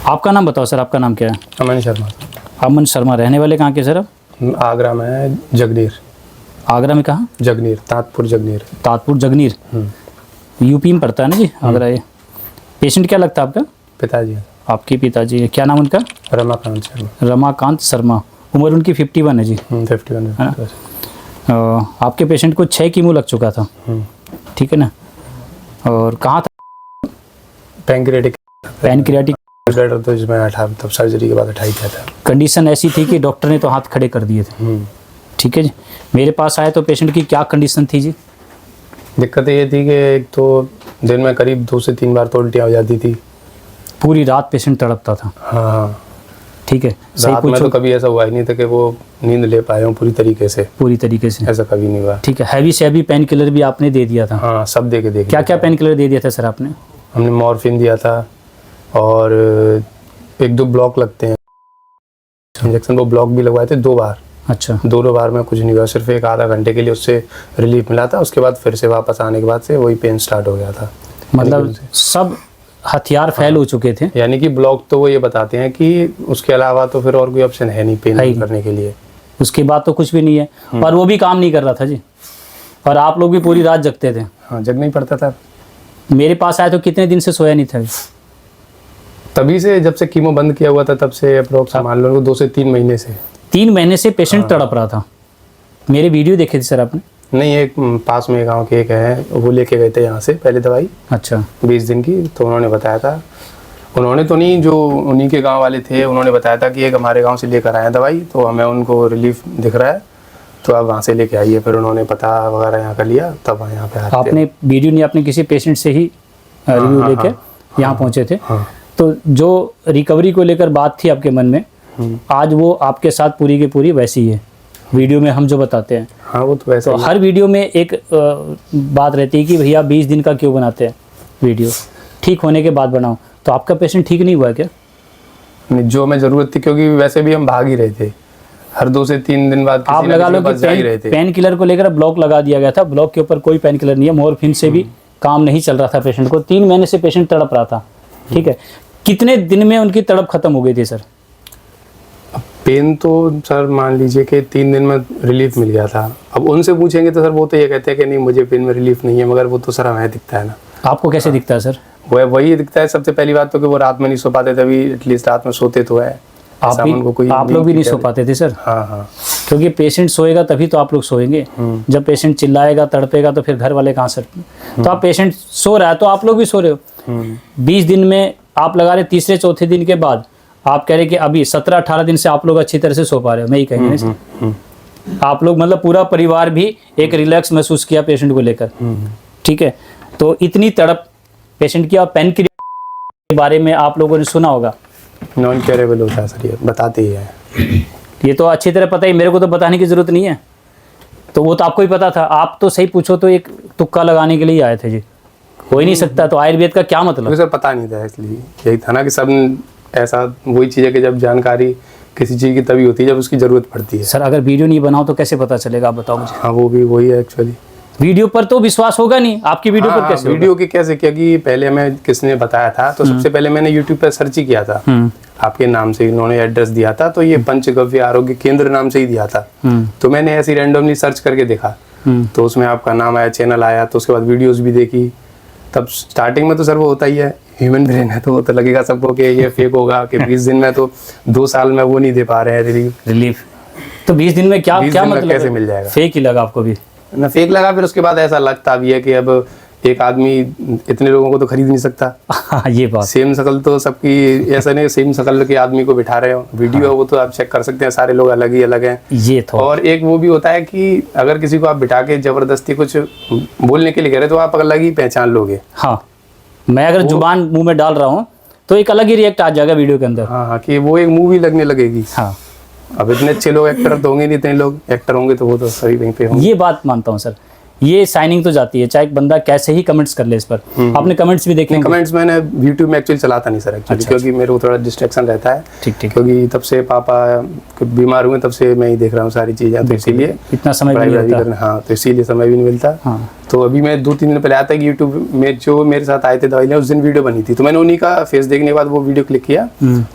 आपका नाम बताओ सर, आपका नाम क्या है? अमन शर्मा। अमन शर्मा, रहने वाले कहाँ के सर आप? आगरा में है, जगनीर। आगरा में कहाँ? जगनीर, ताजपुर जगनीर। ताजपुर जगनीर यूपी में पड़ता है ना जी, आगरा। ये पेशेंट क्या लगता है आपका? पिताजी। आपके पिताजी, क्या नाम उनका? रमाकांत शर्मा। रमाकांत शर्मा। उम्र उनकी 51 है जी। 51 है ना? आपके पेशेंट को 6 कीमो लग चुका था, ठीक है ना? और कहाँ था? पैंक्रियाटिक। तो इसमें तब सर्जरी के बाद 28 था। कंडीशन ऐसी थी कि डॉक्टर ने तो हाथ खड़े कर दिए थे, ठीक है जी। मेरे पास आए तो पेशेंट की क्या कंडीशन थी जी? दिक्कत ये थी कि एक तो दिन में करीब 2 से 3 बार तो उल्टियाँ हो जाती थी। पूरी रात पेशेंट तड़पता था। हाँ, ठीक है। रात में तो कभी ऐसा हुआ ही नहीं था कि वो नींद ले पाए हो पूरी तरीके से। ऐसा कभी नहीं हुआ। ठीक है। हैवी से हैवी पेन किलर भी आपने दे दिया था? हाँ, सब दे के। क्या क्या पेन किलर दे दिया था सर आपने? हमने मॉर्फिन दिया था और 1-2 ब्लॉक लगते हैं इंजेक्शन, वो ब्लॉक भी लगवाए थे 2 बार। अच्छा। दोनों बार में कुछ नहीं हुआ, सिर्फ एक आधा घंटे के लिए उससे रिलीफ मिला था। उसके बाद फिर से वापस आने के बाद से वही पेन स्टार्ट हो गया था। मतलब सब हथियार फेल हो चुके थे। यानी कि ब्लॉक तो वो ये बताते हैं कि उसके अलावा तो फिर और कोई ऑप्शन है नहीं पेन करने के लिए। उसके बाद तो कुछ भी नहीं है, पर वो भी काम नहीं कर रहा था जी। और आप लोग भी पूरी रात जगते थे? हाँ, जगना ही पड़ता था। मेरे पास आए तो कितने दिन से सोया नहीं था? तभी से, जब से कीमो बंद किया हुआ था तब से अप्रोक्स मान लो 2 से 3 महीने से। 3 महीने से पेशेंट तड़प रहा था। मेरे वीडियो देखे थे सर आपने? नहीं, एक पास में गांव के एक है, वो लेके गए थे यहाँ से पहले दवाई। अच्छा। 20 दिन की, तो उन्होंने बताया था, उन्होंने तो नहीं, जो उन्हीं के गांव वाले थे उन्होंने बताया था कि एक हमारे गांव से लेकर आए दवाई, तो हमें उनको रिलीफ दिख रहा है, तो आप वहाँ से लेके आइए। फिर उन्होंने पता वगैरह यहाँ कर लिया, तब यहाँ पे आते। आपने वीडियो नहीं, आपने किसी पेशेंट से ही रिव्यू लेके यहाँ पहुँचे थे? तो जो रिकवरी को लेकर बात थी आपके मन में, आज वो आपके साथ पूरी की पूरी वैसी ही है वीडियो में हम जो बताते हैं। हाँ, वो तो वैसे तो हर वीडियो में एक बात रहती है कि भैया 20 दिन का क्यों बनाते हैं वीडियो, ठीक होने के बाद बनाओ। तो आपका पेशेंट ठीक नहीं हुआ क्या? नहीं, जो हमें ज़रूरत थी, क्योंकि वैसे भी हम भाग ही रहे थे। हर 2 से 3 दिन बाद आप लगा लो कि पेन किलर को लेकर ब्लॉक लगा दिया गया था, ब्लॉक के ऊपर कोई पेन किलर नहीं है, मॉर्फिन से भी काम नहीं चल रहा था पेशेंट को। 3 महीने से पेशेंट तड़प रहा था, ठीक है। कितने दिन में उनकी तड़प खत्म हो गई थी सर? पेन तो सर मान लीजिए कि 3 दिन में रिलीफ मिल गया था। अब उनसे पूछेंगे तो सर वो तो ये कहते हैं कि नहीं, मुझे पेन में रिलीफ नहीं है, मगर वो तो सर हमें दिखता है ना। आपको कैसे दिखता है सर? वही दिखता है। सबसे पहली बात तो कि वो रात में नहीं सो पाते, तभी एटलीस्ट रात में सोते तो है। आप लोग भी नहीं सो पाते थे सर? हाँ। क्योंकि पेशेंट सोएगा तभी तो आप लोग सोएंगे। जब पेशेंट चिल्लाएगा, तड़पेगा, तो फिर घर वाले कहाँ सर? तो आप पेशेंट सो रहा है तो आप लोग भी सो रहे हो। 20 दिन में आप लगा रहे, तीसरे चौथे दिन के बाद आप कह रहे कि अभी 17-18 दिन से आप लोग अच्छी तरह से सो पा रहे हो, मैं ही कहेंगे। आप लोग मतलब पूरा परिवार भी एक रिलैक्स महसूस किया पेशेंट को लेकर, ठीक है। तो इतनी तड़प पेशेंट की, और पैनक्रियाटिक के बारे में आप लोगों ने सुना होगा, नॉन क्योरेबल होता है सर, ये बताते ही है। ये तो अच्छी तरह पता ही, मेरे को तो बताने की जरूरत नहीं है, तो वो तो आपको ही पता था। आप तो सही पूछो तो एक तुक्का लगाने के लिए आए थे जी, हो ही नहीं सकता। तो आयुर्वेद का क्या मतलब? सर पता नहीं था, इसलिए यही था ना कि सब ऐसा, वही चीज़ है कि जब जानकारी किसी चीज़ की तभी होती है जब उसकी ज़रूरत पड़ती है। सर अगर वीडियो नहीं बनाओ तो कैसे पता चलेगा, आप बताओ मुझे। हाँ, वो भी वही है एक्चुअली। वीडियो पर तो विश्वास होगा नहीं, आपकी वीडियो पर कैसे? वीडियो की कैसे, क्योंकि पहले हमें किसने बताया था, तो सबसे पहले मैंने यूट्यूब पर सर्च ही किया था, आपके नाम से इन्होंने एड्रेस दिया था, तो ये पंचगव्य आरोग्य केंद्र नाम से ही दिया था। तो मैंने ऐसे रैंडमली सर्च करके देखा, तो उसमें आपका नाम आया, चैनल आया, तो उसके बाद वीडियोस भी देखी। तब स्टार्टिंग में तो सर वो होता ही है, ह्यूमन ब्रेन है, तो वो तो लगेगा सबको कि ये फेक होगा, कि 20 दिन में, तो 2 साल में वो नहीं दे पा रहे हैं रिलीफ। तो 20 दिन में क्या मतलब कैसे मिल जाएगा? फेक ही लगा आपको भी ना? फेक लगा। फिर उसके बाद ऐसा लगता भी है कि अब एक आदमी इतने लोगों को तो खरीद नहीं सकता। ये बात, सेम शकल तो सबकी, ऐसा नहीं सेम शकल के आदमी को बिठा रहे हो, वीडियो है वो तो आप चेक कर सकते हैं, सारे लोग अलग ही अलग हैं। ये तो, और एक वो भी होता है कि अगर किसी को आप बिठा के जबरदस्ती कुछ बोलने के लिए कह रहे तो आप अलग ही पहचान लोगे। हाँ, मैं अगर जुबान मुंह में डाल रहा हूँ तो एक अलग ही रिएक्ट आ जाएगा वीडियो के अंदर। हाँ, कि वो एक मूवी लगने लगेगी। हाँ, अब इतने अच्छे लोग एक्टर तो होंगे नहीं, इतने लोग एक्टर होंगे तो वो तो सभी वहीं पे होंगे। ये बात मानता हूँ सर, ये साइनिंग तो जाती है, चाहे एक बंदा कैसे ही कमेंट्स कर ले इस पर। आपने कमेंट्स भी देखे? कमेंट्स मैंने यूट्यूब में एक्चुअली चलाता नहीं सर एक्चुअली, क्योंकि मेरे को थोड़ा डिस्ट्रैक्शन रहता है। ठीक। क्योंकि तब से पापा बीमार हुए, तब से मैं ही देख रहा हूँ सारी चीज़ें, तो इसीलिए इतना समय भी नहीं मिलता। हाँ, तो इसीलिए समय भी नहीं मिलता। तो अभी मैं 2-3 दिन पहले आता कि यूट्यूब में जो मेरे साथ आए थे दवाई लेने, उस दिन वीडियो बनी थी, तो मैंने उन्हीं का फेस देखने के बाद वो वीडियो क्लिक किया,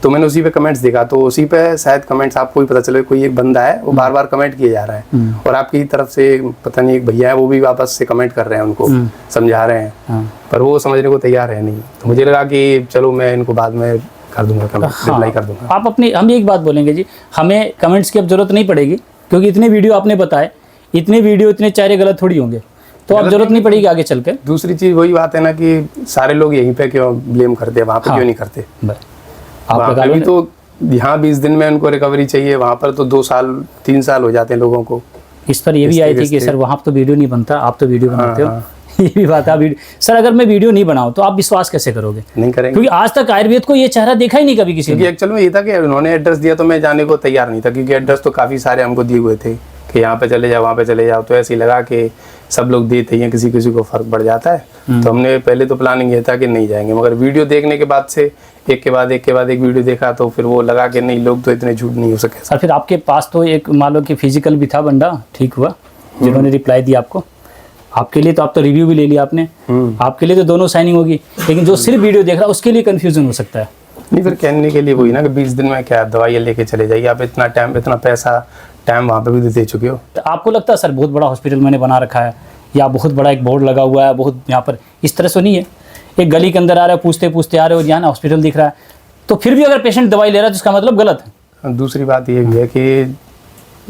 तो मैंने उसी पे कमेंट्स देखा, तो उसी पे शायद कमेंट्स आपको भी पता चले, कोई एक बंदा है वो बार बार कमेंट किए जा रहा है, और आपकी तरफ से पता नहीं एक भैया है वो भी वापस से कमेंट कर रहे हैं, उनको समझा रहे हैं, पर वो समझने को तैयार है नहीं। तो मुझे लगा कि चलो मैं इनको बाद में कर दूंगा, रिप्लाई कर दूंगा। आप अपनी, हम एक बात बोलेंगे जी, हमें कमेंट्स की अब जरूरत नहीं पड़ेगी, क्योंकि इतने वीडियो आपने बताए, इतने वीडियो इतने चेहरे गलत थोड़ी होंगे, तो अब जरूरत नहीं पड़ेगी आगे चल के। दूसरी चीज वही बात है ना कि सारे लोग यहीं पे क्यों ब्लेम करते हैं, वहाँ पे क्यों नहीं करते। वहाँ पे भी तो यहाँ 20 दिन में उनको रिकवरी चाहिए, वहाँ पर तो 2 साल 3 साल हो जाते हैं लोगों को। इस पर ये भी आई थी कि सर वहाँ तो वीडियो नहीं बनता, आप तो वीडियो बनाते हो। ये भी बात है। सर अगर मैं वीडियो नहीं बनाऊं तो आप विश्वास कैसे करोगे? नहीं करेंगे, क्योंकि आज तक आयुर्वेद को ये चेहरा देखा ही नहीं कभी किसी ने। एक्चुअली में ये था कि उन्होंने एड्रेस दिया तो मैं जाने को तैयार नहीं था, क्योंकि एड्रेस तो काफ़ी सारे हमको दिए हुए थे कि यहाँ पे चले जाओ, वहाँ पे चले जाओ, तो ऐसे ही लगा कि सब लोग देते हैं, किसी किसी को फर्क पड़ जाता है, तो हमने पहले तो प्लानिंग ये था कि नहीं जाएंगे, मगर वीडियो देखने के बाद से एक के बाद एक वीडियो देखा, तो फिर वो लगा कि नहीं, लोग तो इतने झूठ नहीं हो सके। सर फिर आपके पास तो एक मान लो कि फिजिकल भी था बंदा, ठीक हुआ जिन्होंने रिप्लाई दिया आपको, आपके लिए तो आप तो रिव्यू भी ले लिया आपने, आपके लिए तो दोनों साइनिंग होगी, लेकिन जो सिर्फ वीडियो देख रहा है उसके लिए कंफ्यूजन हो सकता है। नहीं, फिर कहने के लिए वही ना कि 20 दिन में क्या दवाइयाँ लेके चले जाइए, आप इतना टाइम इतना पैसा टाइम वहाँ पे भी दे चुके हो। तो आपको लगता है सर बहुत बड़ा हॉस्पिटल मैंने बना रखा है, या बहुत बड़ा एक बोर्ड लगा हुआ है, बहुत यहाँ पर इस तरह से नहीं है, एक गली के अंदर आ रहे हो, पूछते पूछते आ रहे हो, यहाँ ना हॉस्पिटल दिख रहा है, तो फिर भी अगर पेशेंट दवाई ले रहा है तो इसका मतलब गलत है। दूसरी बात ये भी है कि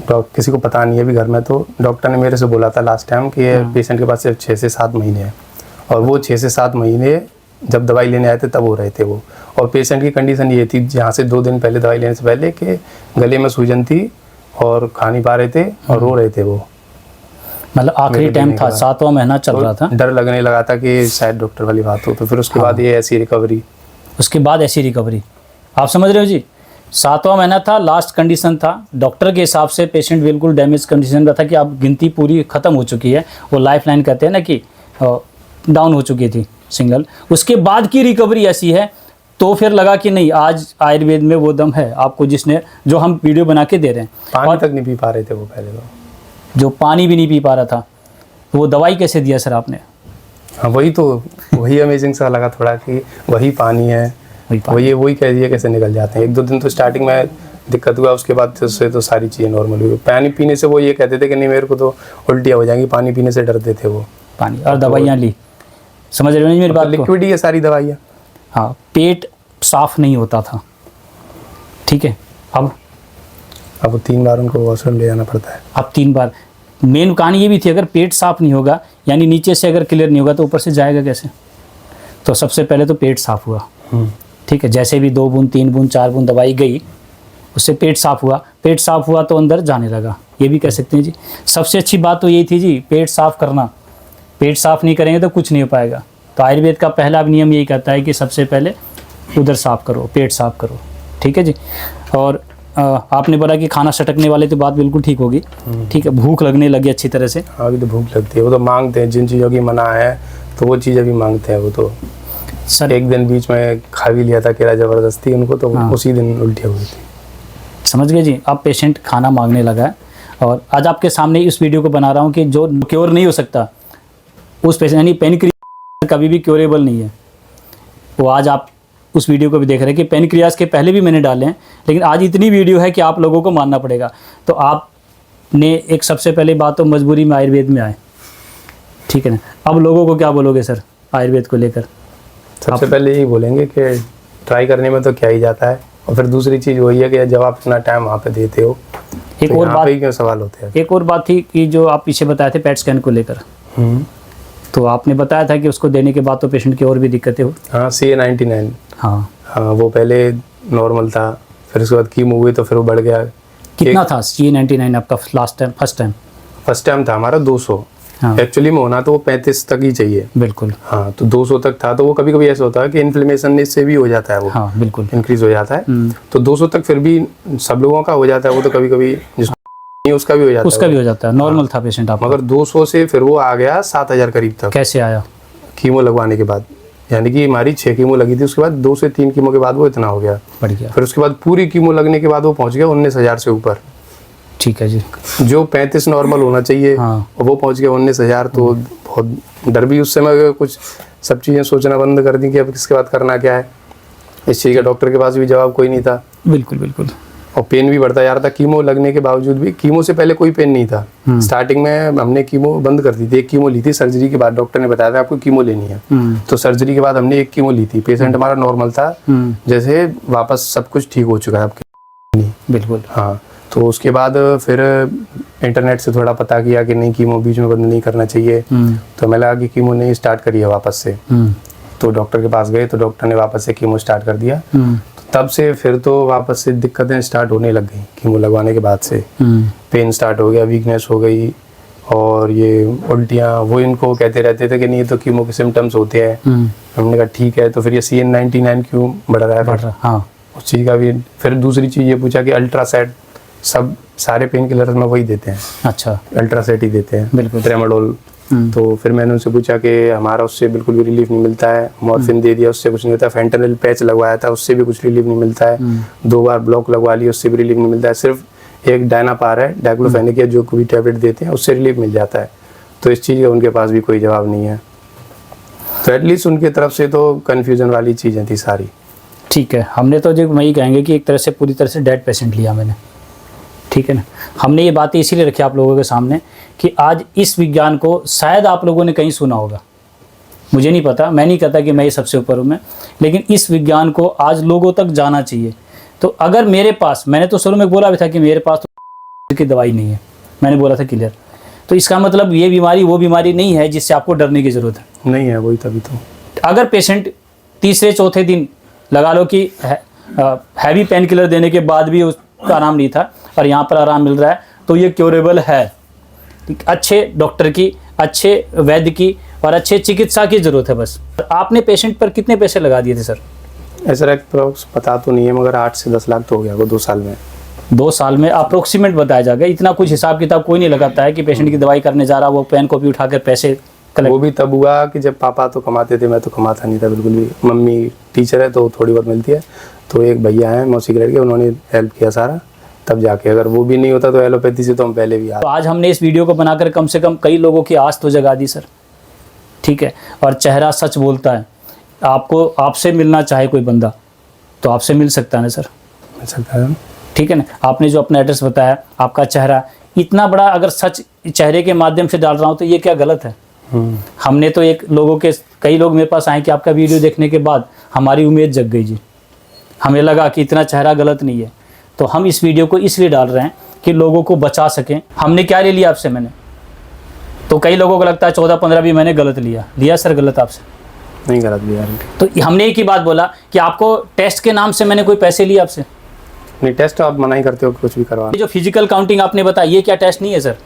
किसी को पता नहीं है अभी घर में, तो डॉक्टर ने मेरे से बोला था लास्ट टाइम कि पेशेंट के पास सिर्फ 6 से 7 महीने हैं, और वो 6 से 7 महीने जब दवाई लेने आए थे तब हो रहे थे वो, और पेशेंट की कंडीशन ये थी जहाँ से 2 दिन पहले दवाई लेने से पहले कि गले में सूजन थी और खा नहीं पा रहे थे और रो रहे थे वो, मतलब आखिरी टाइम था, 7वां महीना चल रहा था, डर लगने लगा था कि शायद डॉक्टर वाली बात हो, तो फिर उसके बाद ये ऐसी रिकवरी, उसके बाद ऐसी रिकवरी, आप समझ रहे हो जी। 7वां महीना था, लास्ट कंडीशन था, डॉक्टर के हिसाब से पेशेंट बिल्कुल डैमेज कंडीशन में था कि अब गिनती पूरी ख़त्म हो चुकी है, वो लाइफ लाइन कहते हैं ना कि डाउन हो चुकी थी सिंगल, उसके बाद की रिकवरी ऐसी है, तो फिर लगा कि नहीं आज आयुर्वेद में वो दम है आपको, जिसने जो हम वीडियो बना के दे रहे हैं। पानी तक नहीं पी पा रहे थे वो पहले, तो जो पानी भी नहीं पी पा रहा था, वो दवाई कैसे दिया सर आपने? हाँ वही अमेजिंग सा लगा थोड़ा कि वही पानी है, वही कह दिया कैसे निकल जाते हैं। 1-2 दिन तो स्टार्टिंग में दिक्कत हुआ, उसके बाद से तो सारी चीज़ें नॉर्मल हुई। पानी पीने से वो ये कहते थे कि नहीं मेरे को तो उल्टियाँ हो जाएंगी, पानी पीने से डरते थे वो। पानी और दवाइयाँ ली, समझ रहे हो मेरी बात? लिक्विड ही है सारी दवाइयाँ। हाँ, पेट साफ नहीं होता था, ठीक है, अब 3 बार उनको वॉशरूम ले जाना पड़ता है। अब 3 बार। मेन कहानी ये भी थी, अगर पेट साफ नहीं होगा, यानी नीचे से अगर क्लियर नहीं होगा तो ऊपर से जाएगा कैसे? तो सबसे पहले तो पेट साफ हुआ, ठीक है, जैसे भी 2 बूंद 3 बूंद 4 बूंद दवाई गई, उससे पेट साफ हुआ, पेट साफ हुआ तो अंदर जाने लगा, ये भी कह सकते हैं जी। सबसे अच्छी बात तो यही थी जी, पेट साफ करना, पेट साफ नहीं करेंगे तो कुछ नहीं हो पाएगा। तो आयुर्वेद का पहला नियम यही कहता है कि सबसे पहले उधर साफ करो, पेट साफ करो, ठीक है जी। और आपने बोला कि खाना सटकने वाले तो बात बिल्कुल ठीक होगी, ठीक है, भूख लगने लगी अच्छी तरह से। हाँ, अभी तो भूख लगती है, वो तो मांगते हैं, जिन चीज़ों की मना है तो वो चीज़ अभी मांगते हैं वो तो। सर एक दिन बीच में खा भी लिया था केला ज़बरदस्ती उनको, तो उसी दिन उल्टी हुई थी। समझ गए जी। अब पेशेंट खाना मांगने लगा है, और आज आपके सामने इस वीडियो को बना रहा हूँ कि जो क्योर नहीं हो सकता उस पेशेंट, यानी पेनक्रियाज कभी भी क्योरेबल नहीं है, वो आज आप उस वीडियो को भी देख रहे हैं कि पेनक्रियाज के पहले भी मैंने डाले हैं, लेकिन आज इतनी वीडियो है कि आप लोगों को मानना पड़ेगा। तो आपने एक सबसे पहले बात तो मजबूरी में आयुर्वेद में आए, ठीक है ना। अब लोगों को क्या बोलोगे सर आयुर्वेद को लेकर? सबसे पहले यही बोलेंगे कि ट्राई करने में तो क्या ही जाता है, और फिर दूसरी चीज़ वही है कि जब आप इतना टाइम वहाँ पे देते हो, एक और बात क्यों सवाल होते हैं। एक और बात थी कि जो आप पीछे बताए थे पेट स्कैन को लेकर, तो आपने बताया था कि उसको देने के बाद तो पेशेंट की और भी दिक्कतें हो। हाँ, CA-99, हाँ वो पहले नॉर्मल था, फिर उसके बाद कीमो हुई तो फिर वो बढ़ गया। कितना था CA-99 आपका लास्ट टाइम? फर्स्ट टाइम था हमारा 200, हाँ। एक्चुअली में होना तो वो 35 तक ही चाहिए, बिल्कुल। हाँ, तो 200 तक था, तो वो कभी कभी ऐसा होता है कि इन्फ्लेमेशन से भी हो जाता है, वो हाँ बिल्कुल इंक्रीज हो जाता है, तो 200 तक फिर भी सब लोगों का हो जाता है, वो तो कभी कभी उसका भी हो जाता है, उसका भी हो जाता है, नॉर्मल था पेशेंट आपका। मगर 200 से फिर वो आ गया 7,000 करीब तक। कैसे आया? कीमो लगवाने के बाद, यानी कि हमारी 6 कीमो लगी थी, उसके बाद 2 से 3 कीमो के बाद वो इतना हो गया, बढ़ गया। फिर उसके बाद पूरी कीमो लगने के बाद वो पहुंच गया 19,000 से ऊपर। ठीक है जी। जो 35 नॉर्मल होना चाहिए हाँ। और वो पहुंच गया 19,000, तो बहुत डर भी उस समय कुछ सब चीज़ें सोचना बंद कर दी कि अब इसके बाद करना क्या है। इस चीज़ का डॉक्टर के पास भी जवाब कोई नहीं था। बिल्कुल बिल्कुल। और पेन भी बढ़ता जा रहा था, कीमो लगने के बावजूद भी। कीमो से पहले कोई पेन नहीं था। स्टार्टिंग में हमने कीमो बंद कर दी थी, एक कीमो ली थी सर्जरी के बाद। डॉक्टर ने बताया था आपको कीमो लेनी है, तो सर्जरी के बाद हमने एक कीमो ली थी। पेशेंट हमारा नॉर्मल था, जैसे वापस सब कुछ ठीक हो चुका है आपके। बिल्कुल। हाँ, तो उसके बाद फिर इंटरनेट से थोड़ा पता किया कि नहीं, कीमो बीच में बंद नहीं करना चाहिए। तो हमें लगा कि कीमो नहीं स्टार्ट करिए वापस से। तो डॉक्टर के पास गए तो डॉक्टर ने वापस से कीमो स्टार्ट कर दिया। तब से फिर तो वापस से दिक्कतें स्टार्ट होने लग गई। कीमो लगवाने के बाद से पेन स्टार्ट हो गया, वीकनेस हो गई, और ये उल्टियाँ। वो इनको कहते रहते थे कि नहीं, ये तो कीमो के सिम्टम्स होते हैं। हमने कहा ठीक है, तो फिर ये CN99 क्यों बढ़ रहा है? हाँ। उस चीज़ का भी। फिर दूसरी चीज़ ये पूछा कि अल्ट्रासेट, सब सारे पेन किलर्स में वही देते हैं। अच्छा। अल्ट्रासेट ही देते हैं, बिल्कुल। ट्रेमाडोल। तो फिर मैंने उनसे पूछा कि हमारा उससे बिल्कुल भी रिलीफ नहीं मिलता है। मॉर्फिन दे दिया, उससे कुछ नहीं होता। फेंटानिल पैच लगवाया था, उससे भी कुछ रिलीफ नहीं मिलता है। 2 बार ब्लॉक लगवा लिया, उससे भी रिलीफ नहीं मिलता है। सिर्फ एक डायनापार है, डाइक्लोफेनेक या जो कोई टैबलेट देते हैं, उससे रिलीफ मिल जाता है। तो इस चीज़ का उनके पास भी कोई जवाब नहीं है। तो एटलीस्ट उनकी तरफ से तो कन्फ्यूजन वाली चीज़ें थी सारी। ठीक है, हमने तो जो वही कहेंगे कि एक तरह से पूरी तरह से डेड पेशेंट लिया मैंने, ठीक है ना। हमने ये बातें इसीलिए रखी आप लोगों के सामने कि आज इस विज्ञान को शायद आप लोगों ने कहीं सुना होगा, मुझे नहीं पता, मैं नहीं कहता कि मैं ये सबसे ऊपर हूँ मैं, लेकिन इस विज्ञान को आज लोगों तक जाना चाहिए। तो अगर मेरे पास, मैंने तो शुरू में बोला भी था कि मेरे पास तो की दवाई नहीं है, मैंने बोला था क्लियर। तो इसका मतलब ये बीमारी वो बीमारी नहीं है जिससे आपको डरने की ज़रूरत है। नहीं है, वही तभी तो। अगर पेशेंट तीसरे चौथे दिन लगा लो कि हैवी पेन किलर देने के बाद भी उसका आराम नहीं था और यहाँ पर आराम मिल रहा है, तो ये क्योरेबल है। अच्छे डॉक्टर की, अच्छे वैद्य की और अच्छे चिकित्सा की ज़रूरत है बस। आपने पेशेंट पर कितने पैसे लगा दिए थे सर? ऐसा अप्रोक्स पता तो नहीं है, मगर 8 से 10 लाख तो हो गया वो 2 साल में। 2 साल में अप्रोक्सीमेट बताया जाएगा, इतना कुछ हिसाब किताब कोई नहीं लगाता है कि पेशेंट की दवाई करने जा रहा, वो पेन कॉपी उठाकर पैसे वो भी तब हुआ कि जब पापा तो कमाते थे, मैं तो कमाता नहीं था बिल्कुल भी। मम्मी टीचर है तो थोड़ी बहुत मिलती है, तो एक भैया हैं मौसी के, उन्होंने हेल्प किया सारा, तब जाके। अगर वो भी नहीं होता तो एलोपैथी से तो हम पहले भी तो आज हमने इस वीडियो को बनाकर कम से कम कई लोगों की आस तो जगा दी सर, ठीक है। और चेहरा सच बोलता है। आपको आपसे मिलना चाहे कोई बंदा तो आपसे मिल सकता है ना सर? मिल सकता है, ठीक है ना। आपने जो अपना एड्रेस बताया, आपका चेहरा इतना बड़ा, अगर सच चेहरे के माध्यम से डाल रहा हूँ तो ये क्या गलत है? हमने तो एक लोगों के, कई लोग मेरे पास आए कि आपका वीडियो देखने के बाद हमारी उम्मीद जग गई जी, हमें लगा कि इतना चेहरा गलत नहीं है। तो हम इस वीडियो को इसलिए डाल रहे हैं कि लोगों को बचा सकें। हमने क्या ले लिया आपसे? मैंने तो कई लोगों को लगता है 14-15 भी मैंने गलत लिया सर, गलत आपसे नहीं गलत लिया। तो हमने एक ही बात बोला कि आपको टेस्ट के नाम से मैंने कोई पैसे लिए आपसे? नहीं, टेस्ट आप मना ही करते हो कुछ भी करवा। जो फिजिकल काउंटिंग आपने बताया, ये क्या टेस्ट नहीं है सर?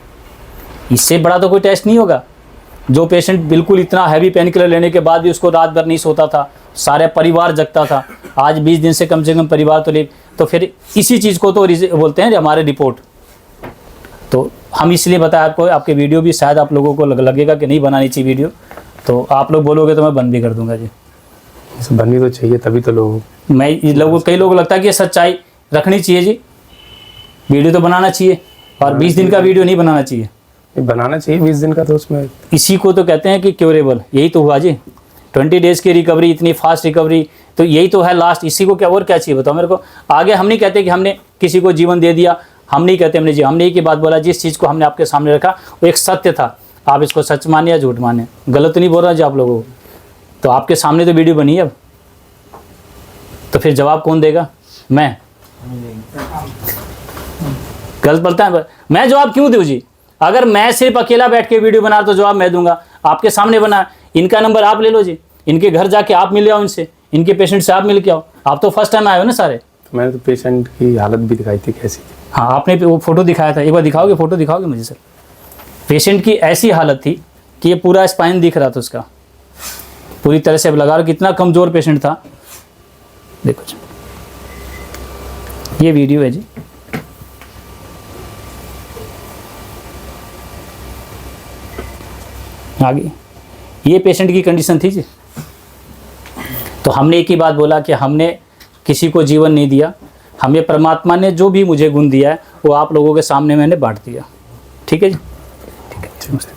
इससे बड़ा तो कोई टेस्ट नहीं होगा। जो पेशेंट बिल्कुल इतना हैवी पेन किलर लेने के बाद भी उसको रात भर नहीं सोता था, सारे परिवार जगता था, आज 20 दिन से कम परिवार तो ले, तो फिर इसी चीज़ को तो बोलते हैं हमारे रिपोर्ट। तो हम इसलिए बताया आपको, आपके वीडियो भी शायद आप लोगों को लगेगा कि नहीं बनानी चाहिए वीडियो, तो आप लोग बोलोगे तो मैं बंद भी कर दूंगा जी। बननी तो चाहिए, तभी तो लोग, कई लोगों को लगता है कि सच्चाई रखनी चाहिए जी, वीडियो तो बनाना चाहिए, और 20 दिन का वीडियो नहीं बनाना चाहिए। बनाना चाहिए 20 दिन का, तो उसमें इसी को तो कहते हैं कि क्योरेबल, यही तो हुआ जी। 20 डेज़ की रिकवरी, इतनी फास्ट रिकवरी, तो यही तो है लास्ट। इसी को क्या और क्या चाहिए बताओ मेरे को? आगे हम नहीं कहते कि हमने किसी को जीवन दे दिया, हम नहीं कहते हमने एक ही बात बोला, जिस चीज़ को हमने आपके सामने रखा वो एक सत्य था। आप इसको सच माने या झूठ माने, गलत नहीं बोल रहा जी आप लोगों को। तो आपके सामने तो वीडियो बनी है अब, तो फिर जवाब कौन देगा? मैं गलत बोलता है, मैं जवाब क्यों दूँ जी? अगर मैं सिर्फ अकेला बैठ के वीडियो बना तो जवाब मैं दूंगा। आपके सामने बना, इनका नंबर आप ले लो जी, इनके घर जाके आप मिल आओ, इनसे, इनके पेशेंट से आप मिल के आओ। आप तो फर्स्ट टाइम आए हो ना सारे। तो मैंने तो पेशेंट की हालत भी दिखाई थी कैसी। हाँ, आपने वो फोटो दिखाया था, एक बार दिखाओगे? फोटो दिखाओगे मुझे सर? पेशेंट की ऐसी हालत थी कि ये पूरा स्पाइन दिख रहा था उसका, पूरी तरह से। अब लगा लो कितना कमज़ोर पेशेंट था। देखो जी, ये वीडियो है जी। आगे ये पेशेंट की कंडीशन थी जी। तो हमने एक ही बात बोला कि हमने किसी को जीवन नहीं दिया, हमें परमात्मा ने जो भी मुझे गुण दिया है वो आप लोगों के सामने मैंने बांट दिया। ठीक है जी। ठीक है।